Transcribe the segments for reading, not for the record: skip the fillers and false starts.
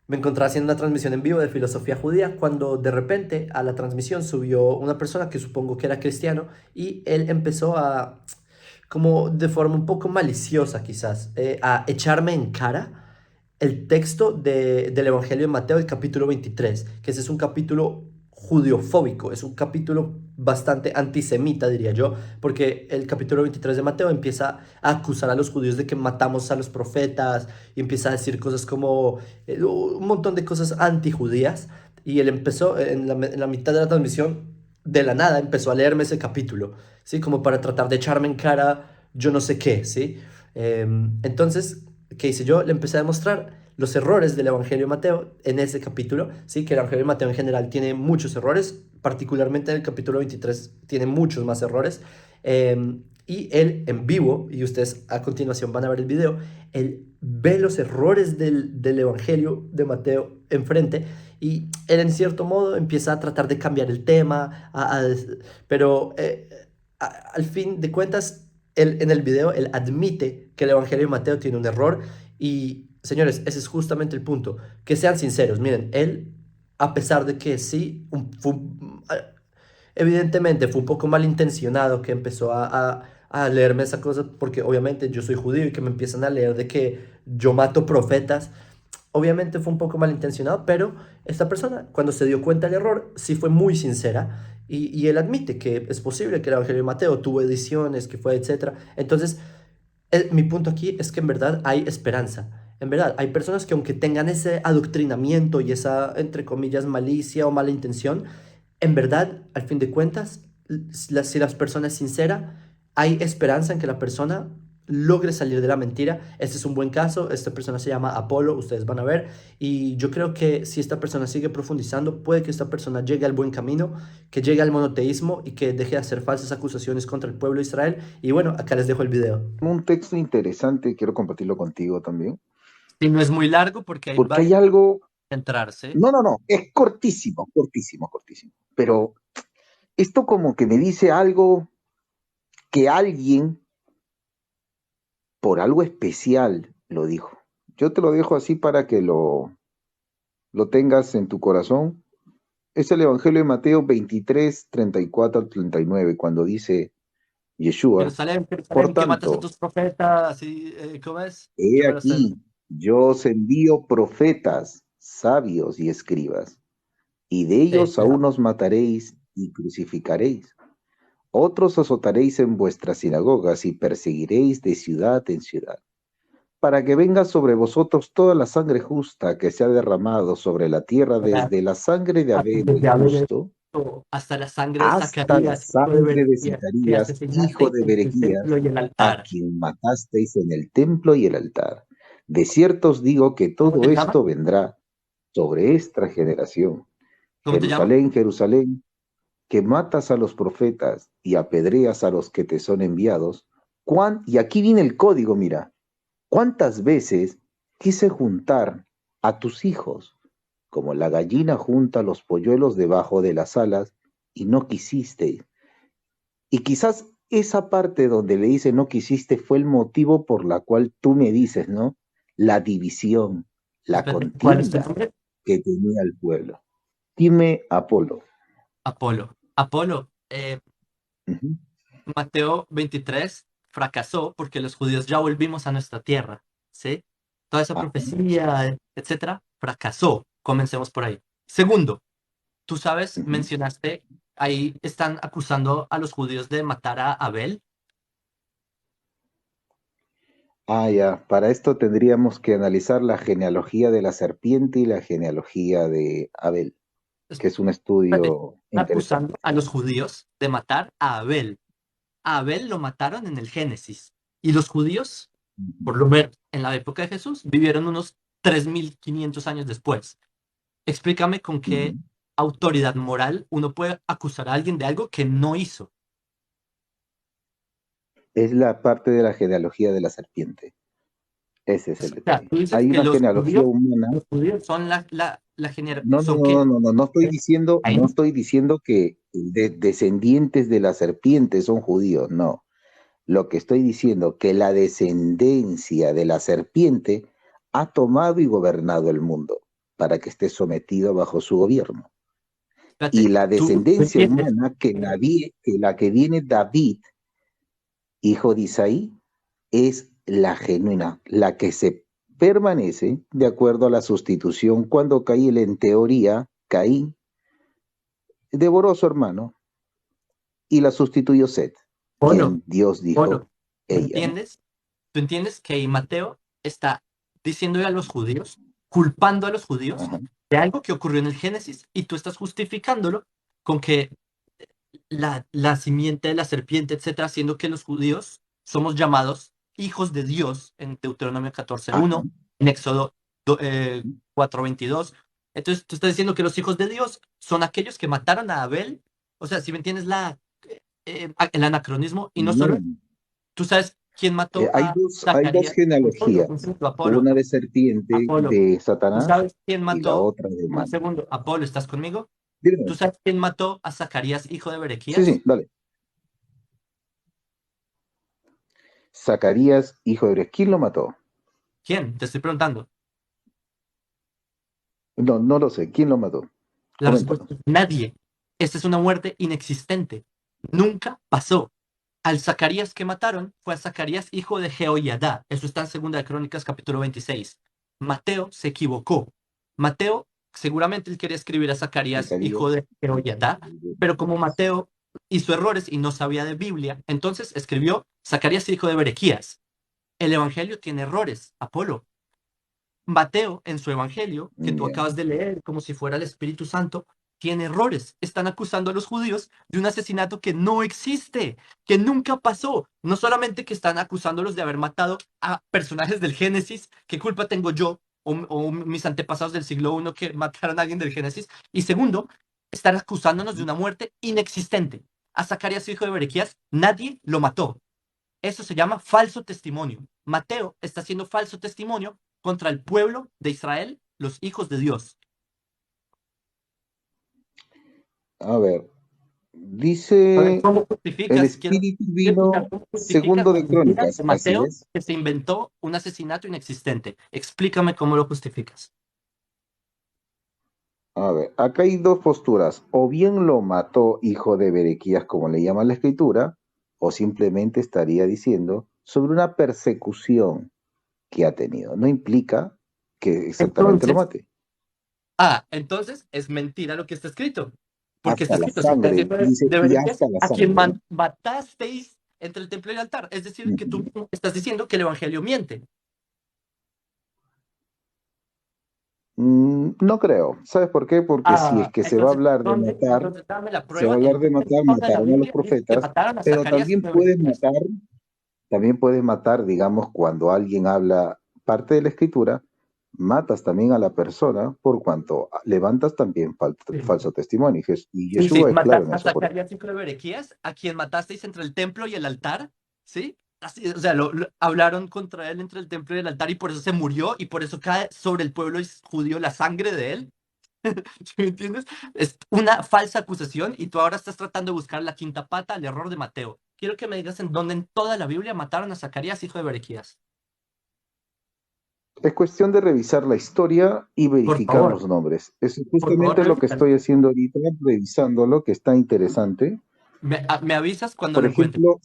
Me encontraba haciendo una transmisión en vivo de filosofía judía cuando de repente a la transmisión subió una persona que supongo que era cristiano y él empezó a, como de forma un poco maliciosa quizás, a echarme en cara el texto del Evangelio de Mateo, el capítulo 23, que ese es un capítulo judiofóbico, es un capítulo bastante antisemita, diría yo, porque el capítulo 23 de Mateo empieza a acusar a los judíos de que matamos a los profetas y empieza a decir cosas como un montón de cosas antijudías y él empezó en la mitad de la transmisión, de la nada, empezó a leerme ese capítulo, ¿sí? Como para tratar de echarme en cara yo no sé qué, ¿sí? Entonces, ¿qué hice yo? Le empecé a demostrar los errores del Evangelio de Mateo en ese capítulo, ¿sí? Que el Evangelio de Mateo en general tiene muchos errores, particularmente en el capítulo 23 tiene muchos más errores. Y él en vivo, y ustedes a continuación van a ver el video, él ve los errores del Evangelio de Mateo enfrente y él en cierto modo empieza a tratar de cambiar el tema, pero al fin de cuentas, él, en el video, él admite que el Evangelio de Mateo tiene un error y, señores, ese es justamente el punto, que sean sinceros, miren, él, a pesar de que sí, evidentemente fue un poco malintencionado que empezó a leerme esa cosa, porque obviamente yo soy judío y que me empiezan a leer de que yo mato profetas. Obviamente fue un poco malintencionado, pero esta persona, cuando se dio cuenta del error, sí fue muy sincera y él admite que es posible que el Evangelio de Mateo tuvo ediciones, que fue, etcétera. Entonces, mi punto aquí es que en verdad hay esperanza. En verdad, hay personas que aunque tengan ese adoctrinamiento y esa, entre comillas, malicia o mala intención, en verdad, al fin de cuentas, si la persona es sincera, hay esperanza en que la persona logre salir de la mentira. Este es un buen caso, esta persona se llama Apolo, ustedes van a ver, y yo creo que si esta persona sigue profundizando, puede que esta persona llegue al buen camino, que llegue al monoteísmo y que deje de hacer falsas acusaciones contra el pueblo de Israel. Y bueno, acá les dejo el video. Un texto interesante, quiero compartirlo contigo también, Y no es muy largo porque hay porque varias hay algo, centrarse. no, no, no, es cortísimo, cortísimo, cortísimo, pero esto como que me dice algo que alguien, por algo especial, lo dijo. Yo te lo dejo así para que lo tengas en tu corazón. Es el Evangelio de Mateo 23, 34 al 39, cuando dice Yeshua, Jerusalén, por Jerusalén, que matas a tanto, tus profetas y ¿cómo es? he ¿Qué me lo sé? aquí, yo os envío profetas, sabios y escribas, y de Sí, ellos a cuidado. unos mataréis y crucificaréis. Otros azotaréis en vuestras sinagogas y perseguiréis de ciudad en ciudad, para que venga sobre vosotros toda la sangre justa que se ha derramado sobre la tierra, Cuidado. desde la sangre de Abel el Desde Abel justo hasta la sangre de hasta la Zacarías, hijo de sangre de Berequías, que Zacarías, hijo asesinaste de en el Berequías, templo y el a altar. quien matasteis en el templo y el altar. De cierto os digo que ¿Cómo todo te llamas? esto vendrá sobre esta generación. ¿Cómo te llamas? Jerusalén, Jerusalén, que matas a los profetas y apedreas a los que te son enviados. Y aquí viene el código, mira. ¿Cuántas veces quise juntar a tus hijos, como la gallina junta los polluelos debajo de las alas, y no quisiste? Y quizás esa parte donde le dice no quisiste fue el motivo por la cual tú me dices, ¿no? La división, la Espérate, ¿cuál es tu contienda nombre? que tenía el pueblo. Dime Apolo. Apolo. Apolo, Ujú. Mateo 23 fracasó porque los judíos ya volvimos a nuestra tierra, ¿sí? Toda esa Ah, profecía, etcétera, fracasó. Comencemos por ahí. Segundo, tú sabes, ujú. mencionaste, ahí están acusando a los judíos de matar a Abel. Ah, ya. Para esto tendríamos que analizar la genealogía de la serpiente y la genealogía de Abel, que es un Espérate, estudio están acusando interesante. a los judíos de matar a Abel. A Abel lo mataron en el Génesis. Y los judíos, Ujú, por lo menos en la época de Jesús, vivieron unos 3500 años después. Explícame con qué ujú. autoridad moral uno puede acusar a alguien de algo que no hizo. Es la parte de la genealogía de la serpiente. Ese es O el sea, detalle. tú dices Hay que una genealogía humana. los judíos son la No, no, ¿son no, no, qué? no, no, no Caín. estoy diciendo que descendientes de la serpiente son judíos, no. Lo que estoy diciendo que la descendencia de la serpiente ha tomado y gobernado el mundo. para que esté sometido bajo su gobierno. Y Espérate, la tú descendencia entiendes. humana, que la que viene David, hijo de Isaí, es la genuina, la que se permanece de acuerdo a la sustitución cuando Caín, en teoría, Caín devoró a su hermano y la sustituyó Set, Polo, quien Dios dijo, Polo, ¿tú ella, ¿no? entiendes? ¿Tú entiendes que Mateo está diciéndole a los judíos, culpando a los judíos Ajá. de algo que ocurrió en el Génesis y tú estás justificándolo con que la simiente de la serpiente, etcétera, haciendo que los judíos somos llamados hijos de Dios en Deuteronomio Ajá. 14:1, en Éxodo 4:22. Entonces tú estás diciendo que los hijos de Dios son aquellos que mataron a Abel. O sea, si me entiendes el anacronismo, y no No, solo, tú sabes quién mató hay a dos Zacarías. Un genealogías, segundo, Apolo, una de serpiente Apolo. de ¿Tú Satanás sabes quién y la mató? otra de Un man. segundo, Apolo, ¿estás conmigo? ¿Tú Dime. sabes quién mató a Zacarías, hijo de Sí, Berequías? sí, dale. Zacarías, hijo de Ures, ¿quién lo mató? ¿Quién? Te estoy preguntando. No, no lo sé, ¿quién lo mató? La respuesta Coméntanos. es nadie. Esta es una muerte inexistente. Nunca pasó. Al Zacarías que mataron fue a Zacarías, hijo de Jehoiadá. Eso está en Segunda de Crónicas, capítulo 26. Mateo se equivocó. Mateo, seguramente él quería escribir a Zacarías, Zacarías. hijo de Jehoiadá, pero como Mateo hizo errores y no sabía de Biblia, entonces escribió Zacarías, hijo de Berequías. El Evangelio tiene errores, Apolo. Mateo, en su evangelio, que tú Ya. acabas de leer como si fuera el Espíritu Santo, tiene errores. Están acusando a los judíos de un asesinato que no existe, que nunca pasó. No solamente que están acusándolos de haber matado a personajes del Génesis, ¿qué culpa tengo yo o mis antepasados del siglo I que mataron a alguien del Génesis? Y segundo, están acusándonos de una muerte inexistente. A Zacarías, hijo de Berequías, nadie lo mató. Eso se llama falso testimonio. Mateo está haciendo falso testimonio contra el pueblo de Israel, los hijos de Dios. A ver, A ver, dice ¿cómo el justificas? Espíritu Quiero escuchar vino cómo justificas segundo las de mentiras Crónicas, de así Mateo, es. que se inventó un asesinato inexistente. Explícame cómo lo justificas. A ver, acá hay dos posturas. O bien lo mató hijo de Berequías, como le llama la escritura, o simplemente estaría diciendo sobre una persecución que ha tenido. No implica que exactamente lo Entonces, mate. entonces es mentira lo que está escrito. Porque está Hasta la escrito, si te sangre, dice, de y Berequías, hasta la a quien sangre. matasteis entre el templo y el altar. Es decir, que tú Ujú. mismo estás diciendo que el evangelio miente. No creo. ¿Sabes por qué? Porque si es que se va a hablar de matar, Entonces dame la se va a prueba hablar en de qué matar, parte de la mataron a los Biblia dice que profetas, mataron a pero Zacarías, hijo de Berequías. también puedes matar, digamos, cuando alguien habla parte de la escritura, matas también a la persona por cuanto levantas también falso testimonio. Y Sí, sí, Yeshua es claro mataste en a eso. Zacarías, hijo de Berequías, a quien matasteis entre el templo y el altar, ¿sí? Así, o sea, hablaron contra él entre el templo y el altar y por eso se murió y por eso cae sobre el pueblo judío la sangre de él. ¿Sí me entiendes? Es una falsa acusación y tú ahora estás tratando de buscar la quinta pata al error de Mateo. Quiero que me digas en dónde en toda la Biblia mataron a Zacarías, hijo de Berequías. Es cuestión de revisar la historia y Por verificar favor, los nombres. Es por favor, justamente lo que revísalo. estoy haciendo ahorita, revisándolo, que está interesante. Me avisas cuando Por lo encuentres. ejemplo,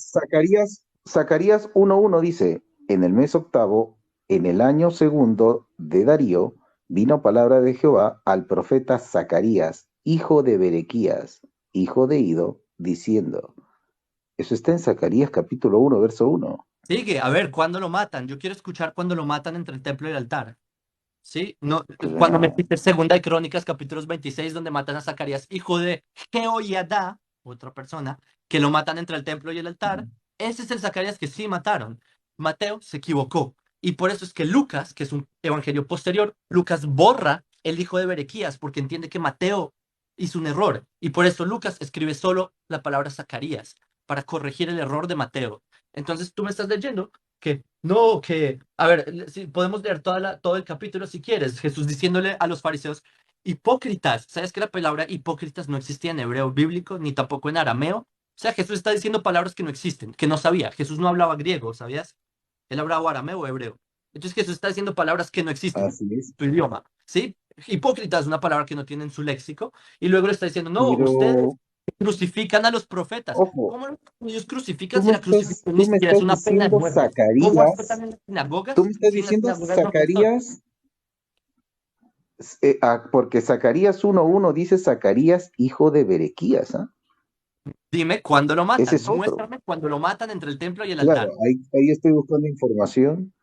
Zacarías 1:1 dice, en el mes octavo, en el año segundo de Darío, vino palabra de Jehová al profeta Zacarías, hijo de Berequías, hijo de Ido, diciendo, eso está en Zacarías capítulo 1, verso 1. Sigue, a ver, ¿cuándo lo matan? Yo quiero escuchar cuándo lo matan entre el templo y el altar. ¿Sí? No, cuando me Claro. dices Segunda de Crónicas, capítulos 26, donde matan a Zacarías, hijo de Jehoiada, otra persona, que lo matan entre el templo y el altar, ese es el Zacarías que sí mataron. Mateo se equivocó. Y por eso es que Lucas, que es un evangelio posterior, Lucas borra el hijo de Berequías, porque entiende que Mateo hizo un error. Y por eso Lucas escribe solo la palabra Zacarías, para corregir el error de Mateo. Entonces tú me estás leyendo que no, que, a ver, si podemos leer todo el capítulo si quieres, Jesús diciéndole a los fariseos, hipócritas, ¿sabes que la palabra hipócritas no existía en hebreo bíblico ni tampoco en arameo? O sea, Jesús está diciendo palabras que no existen, que no sabía. Jesús no hablaba griego, ¿sabías? Él hablaba arameo o hebreo. Entonces Jesús está diciendo palabras que no existen Así es. en tu idioma, ¿sí? Hipócrita es una palabra que no tiene en su léxico, y luego le está diciendo, no, ustedes Pero, crucifican a los profetas. ojo, ¿Cómo ellos crucifican si la crucifixión ni tú me siquiera es estás una pena de diciendo muerte? ¿Cómo Zacarías, aceptan en las tú me sinagogas estás si en las diciendo sinagogas no son? Zacarías, porque Zacarías 1:1 dice Zacarías, hijo de Berequías, ¿ah? Dime cuándo lo Ese matan, es otro. muéstrame cuándo lo matan entre el templo y el Claro, altar. ahí estoy buscando información.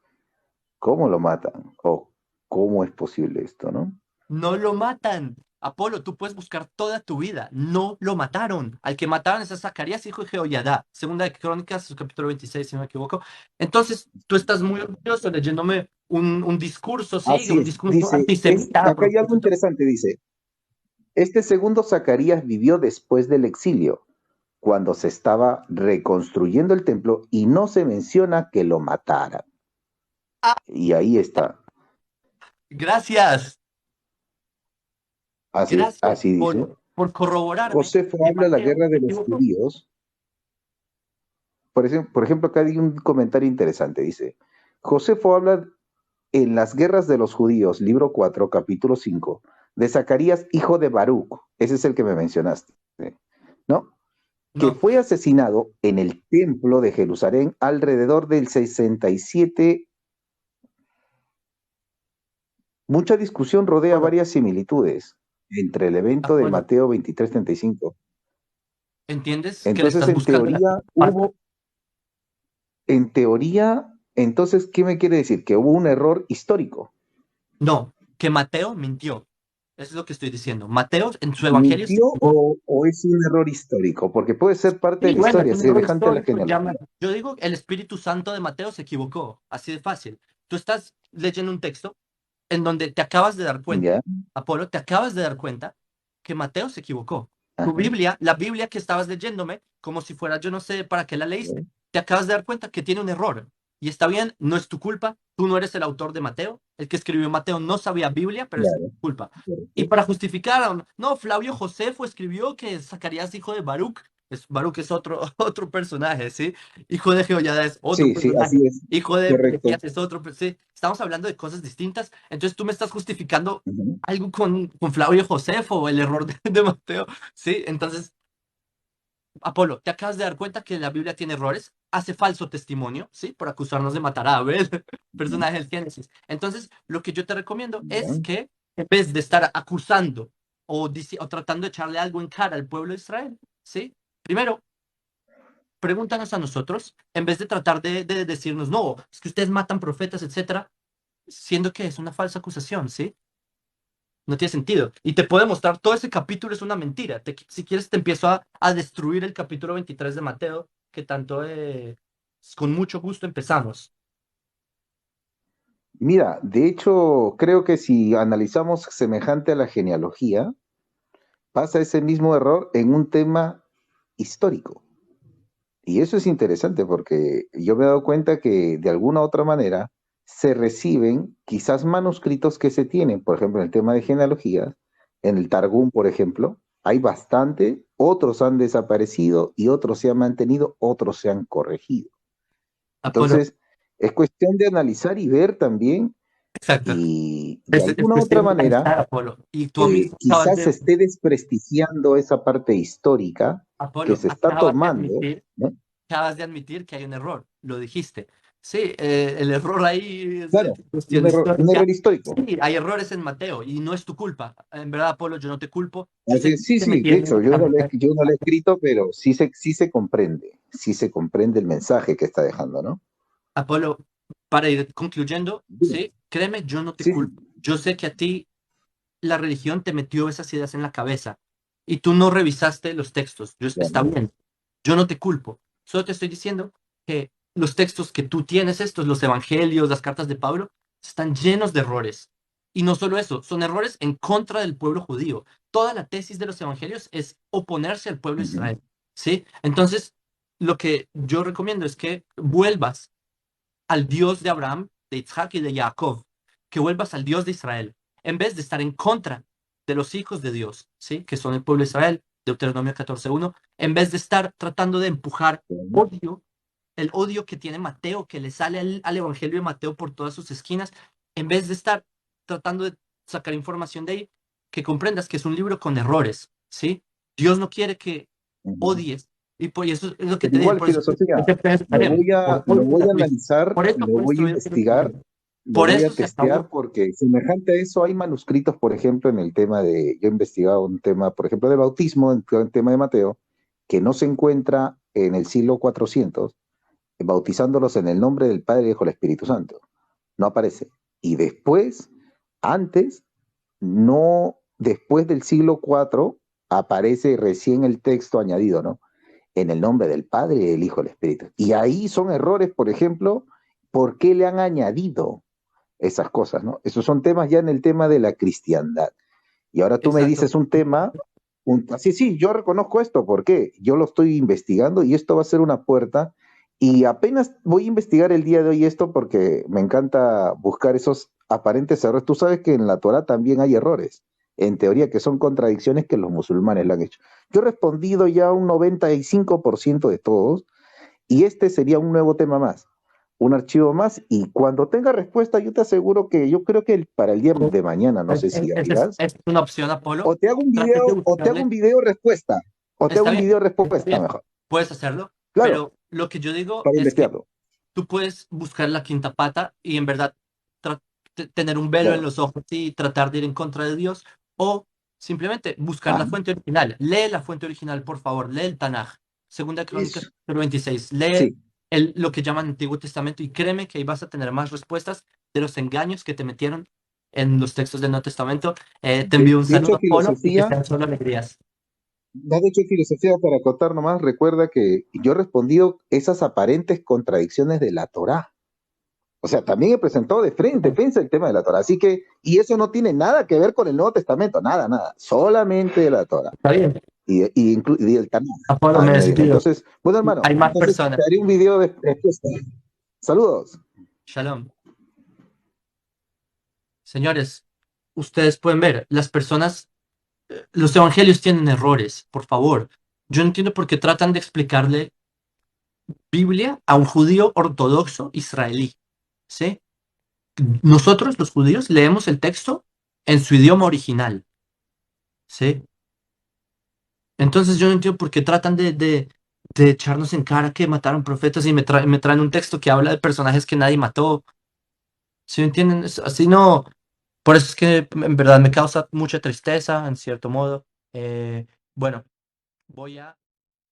¿Cómo lo matan? ¿O cómo es posible esto, no? No lo matan. Apolo, tú puedes buscar toda tu vida. No lo mataron. Al que mataron es a Zacarías, hijo de Jehoiadá. Segunda de Crónicas, su capítulo 26, si no me equivoco. Entonces, tú estás muy orgulloso leyéndome un discurso, sí, Así un es, discurso dice, antisemita a acá hay algo propósito. interesante, dice, este segundo Zacarías vivió después del exilio, cuando se estaba reconstruyendo el templo y no se menciona que lo mataran. Ah, Y ahí está, gracias. Gracias así dice. por corroborarme Josefo que habla de la Mateo guerra se de los equivocó. judíos. Por ejemplo, acá hay un comentario interesante, dice, Josefo habla en las guerras de los judíos, libro 4, capítulo 5, de Zacarías, hijo de Baruch, ese es el que me mencionaste, ¿no? Que No, fue asesinado en el templo de Jerusalén alrededor del 67. Mucha discusión rodea Apolo, varias similitudes entre el evento de Apolo, Mateo 23:35. ¿entiendes que le Entonces, estás buscando la parte? en teoría, entonces, ¿qué me quiere decir? Que hubo un error histórico. No, que Mateo mintió. Eso es lo que estoy diciendo. Mateo en su evangelio se ¿Mintió equivocó. o es un error histórico? Porque puede ser parte de Sí, la bueno, es historia, un error semejante a la histórico. genealogía. Yo digo, el Espíritu Santo de Mateo se equivocó. Así de fácil. Tú estás leyendo un texto en donde te acabas de dar cuenta, ¿Ya? Apolo, te acabas de dar cuenta que Mateo se equivocó. Tu Ajá. Biblia, la Biblia que estabas leyéndome, como si fuera, yo no sé para qué la leíste, te acabas de dar cuenta que tiene un error. Y está bien, no es tu culpa, tú no eres el autor de Mateo, el que escribió Mateo no sabía Biblia, pero es tu Claro, culpa. Y correcto. para justificar, no, Flavio Josefo escribió que Zacarías hijo de Baruch, Baruch es otro, otro personaje, ¿sí? Hijo de Jehoiada es otro Sí, sí, así personaje. es. Hijo de Correcto. Berequías es otro, sí, estamos hablando de cosas distintas. Entonces tú me estás justificando Ujú. algo con Flavio Josefo o el error de Mateo, ¿sí? Entonces, Apolo, te acabas de dar cuenta que la Biblia tiene errores, hace falso testimonio, ¿sí? Por acusarnos de matar a Abel, Ujú. personaje del Génesis. Entonces, lo que yo te recomiendo Ya. es que en vez de estar acusando o tratando de echarle algo en cara al pueblo de Israel, ¿sí? Primero, pregúntanos a nosotros, en vez de tratar de decirnos, no, es que ustedes matan profetas, etcétera, siendo que es una falsa acusación, ¿sí? No tiene sentido. Y te puedo mostrar, todo ese capítulo es una mentira. Si quieres, te empiezo a destruir el capítulo 23 de Mateo, que tanto con mucho gusto empezamos. Mira, de hecho, creo que si analizamos semejante a la genealogía, pasa ese mismo error en un tema histórico. Y eso es interesante porque yo me he dado cuenta que de alguna u otra manera se reciben quizás manuscritos que se tienen, por ejemplo, en el tema de genealogías, en el Targum, por ejemplo, hay bastante, otros han desaparecido y otros se han mantenido, otros se han corregido. Apolo, Entonces, es cuestión de analizar y ver también exacto. y de Es alguna u otra cuestión de manera, analizar, Apolo. Y tú mismo acabas quizás se de, esté desprestigiando esa parte histórica que Apolo, se está tomando, ¿no? acabas de admitir que hay un error. Lo dijiste. Sí, el error ahí es Claro, cuestión un histórica. error histórico. Sí, hay errores en Mateo y no es tu culpa. En verdad, Apolo, yo no te culpo. Yo Así sé es, sí, que me sí, de hecho, tienes yo no lo he escrito, pero sí se comprende el mensaje que está dejando, ¿no? Apolo, para ir concluyendo, Dime. sí, créeme, yo no te Sí, sí, culpo. Yo sé que a ti la religión te metió esas ideas en la cabeza y tú no revisaste los textos. Está claro. bien, yo no te culpo. Solo te estoy diciendo que los textos que tú tienes, estos, los evangelios, las cartas de Pablo, están llenos de errores. Y no solo eso, son errores en contra del pueblo judío. Toda la tesis de los evangelios es oponerse al pueblo de Ujú. Israel. ¿Sí? Entonces, lo que yo recomiendo es que vuelvas al Dios de Abraham, de Isaac y de Jacob, que vuelvas al Dios de Israel, en vez de estar en contra de los hijos de Dios, ¿sí? Que son el pueblo de Israel, Deuteronomio 14:1, en vez de estar tratando de empujar Claro. odio, el odio que tiene Mateo, que le sale al Evangelio de Mateo por todas sus esquinas, en vez de estar tratando de sacar información de ahí, que comprendas que es un libro con errores, ¿sí? Dios no quiere que Ujú. odies, y por eso es lo que Pero te dije, igual por eso filosofía, por lo hoy voy a Luis, analizar, por eso lo fue voy a destruir investigar, Jerusalén, lo por voy eso a se testear acabó. porque semejante a eso hay manuscritos, por ejemplo, en el tema de, yo he investigado un tema, por ejemplo, del bautismo, en el tema de Mateo, que no se encuentra en el siglo 400, bautizándolos en el nombre del Padre, Hijo y el Espíritu Santo. No aparece. Y después, antes, no, después del siglo IV, aparece recién el texto añadido, ¿no? En el nombre del Padre, el Hijo y el Espíritu. Y ahí son errores, por ejemplo, ¿por qué le han añadido esas cosas, ¿no? Esos son temas ya en el tema de la cristiandad. Y ahora tú me Exacto. dices un tema, sí, sí, yo reconozco esto, ¿por qué? Yo lo estoy investigando y esto va a ser una puerta. Y apenas voy a investigar el día de hoy esto porque me encanta buscar esos aparentes errores. Tú sabes que en la Torah también hay errores, en teoría, que son contradicciones que los musulmanes le han hecho. Yo he respondido ya un 95% de todos y este sería un nuevo tema más, un archivo más. Y cuando tenga respuesta, yo te aseguro que yo creo que para el día de mañana, no sé si abrirás, Es una opción, Apolo. o te hago un Trates de video, o te hago un buscarle. video respuesta, o te hago Está un bien, video está respuesta bien. mejor. Puedes hacerlo, Claro, pero lo que yo digo para es que investigarlo. tú puedes buscar la quinta pata y en verdad tener un velo en Claro. los ojos y tratar de ir en contra de Dios, o simplemente buscar Ah, la fuente original. Lee la fuente original, por favor, lee el Tanaj, Segunda Crónicas eso. 26, lee Sí, lo que llaman Antiguo Testamento y créeme que ahí vas a tener más respuestas de los engaños que te metieron en los textos del Nuevo Testamento. Te envío un de hecho, saludo, Polo, y que filosofía, sean solo alegrías. de hecho, filosofía, para acotar nomás, recuerda que yo he respondido esas aparentes contradicciones de la Torá. O sea, también he presentado de frente defensa el tema de la Torah. Así que, y eso no tiene nada que ver con el Nuevo Testamento, nada, nada. Solamente de la Torah. Está bien, Y el Tanakh, Apolo, me añadido. despido. Entonces, bueno, hermano, Hay más entonces te personas. haré un video de respuesta. Saludos. Shalom. Señores, ustedes pueden ver, las personas, los evangelios tienen errores, por favor. Yo no entiendo por qué tratan de explicarle Biblia a un judío ortodoxo israelí. ¿Sí? Nosotros, los judíos, leemos el texto en su idioma original. ¿Sí? Entonces yo no entiendo por qué tratan de echarnos en cara que mataron profetas y me traen un texto que habla de personajes que nadie mató. ¿Sí me entienden? Así no. Por eso es que en verdad me causa mucha tristeza, en cierto modo. Bueno, voy a